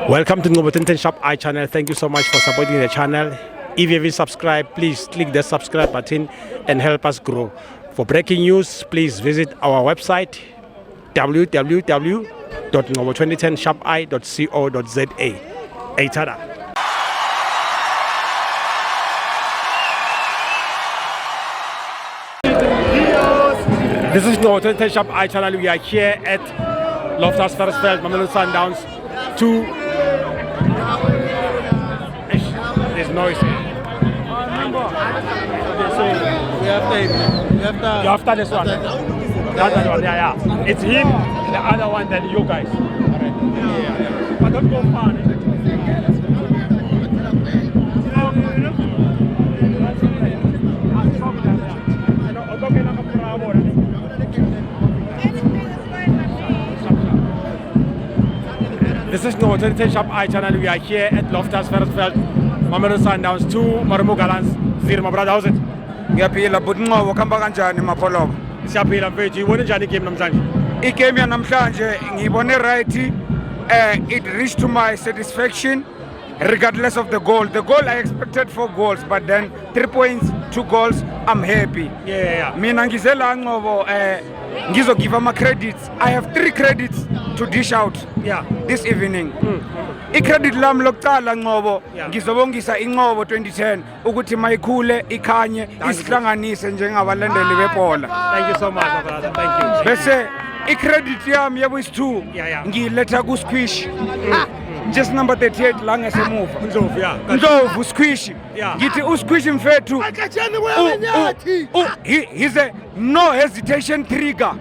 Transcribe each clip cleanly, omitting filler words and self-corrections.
Welcome to Ngobo 1010 Shop I channel. Thank you so much for supporting the channel. If you haven't subscribed, please click the subscribe button and help us grow. For breaking news, please visit our website www.ngobo2010shopi.co.za. Eitada. This is Ngobo 1010 Shop I channel. We are here at Loftus Versfeld, Mamelodi Sundowns. There's noise. You after this one. That one, yeah. It's him, the other one, then you guys. Yeah. But don't go far. This is Ngobo 1010 Shop I channel. We are here at Loftus Versfeld, Mamelodi Sundowns 2, Marimo Gallants 0. My brother, how's it? Ngiyaphila but Nqobo khamba kanjani mapholobo? Siyaphila mfethu, ibone njani game namhlanje? Igame yanamhlanje ngibone right, it reached to my satisfaction regardless of the goal. The goal I expected 4 goals, but then 3 points, 2 goals, I'm happy. Yeah. Mina ngizela Nqobo ngizogive ama credits. I have 3 credits to dish out this evening. I-credit lami lokucala Nqobo ngizobongisa iNqobo 2010 ukuthi mayikhule ikhanye isihlanganise njengabalandeli bebhola. Thank you so much, my brother. Thank you. Bese i-credit yami yabo-2 ngiyiletha ku-Squish. Just number 38 la ngesemuva. Ndlovu Squish. Ngithi uSquish mfethu he's a no hesitation trigger.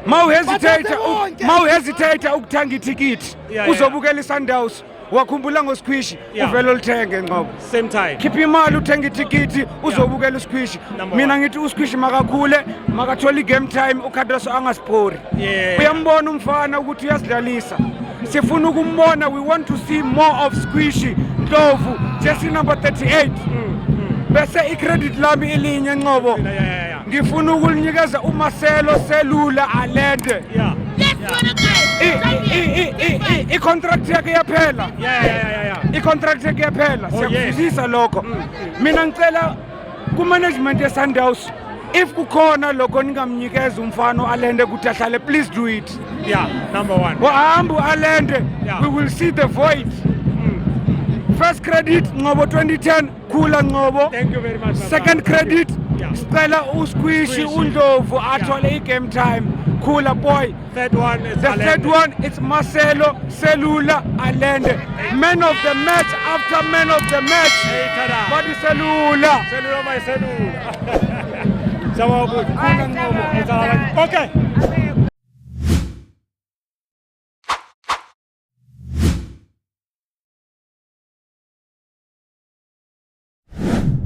Mawuhesitator ukuthanga itikiti uzobukela iSundowns wakhumbula ngoSquish uvela ulithenge Nqobo. Same time. Khipha imali uthenga itikiti uzobukela uSquish. Mina ngithi uSquish makakhule makathola igame time uKhadraso angasipori. Uyambona umfana ukuthi uyazidlalisa. Sifuna ukumbona, we want to see more of Squish. Ndlovu jersey number 38. Bese i-credit lami ilinye Nqobo. Ngifuna ukulinikeza uMarcelo Selula Alende. I-contract yakhe yaphela. I-contract yakhe yaphela. Siyakuzisa lokho. Mina ngicela ku-management ye-Sundowns, if kukhona lokho ningamnikeza umfana Alende ukuthi ahlale, please do it. Number 1. Wahambu Alende, we will see the void. First credit Nqobo 2010 khula Nqobo. Thank you very much. Second credit sicela uSquish uNdlovu athole igame time. Khula boy. Third one is the third one it's Marcelo Selula Alende. Man of the match after man of the match. Body Selula. Selula my Selula. Okay.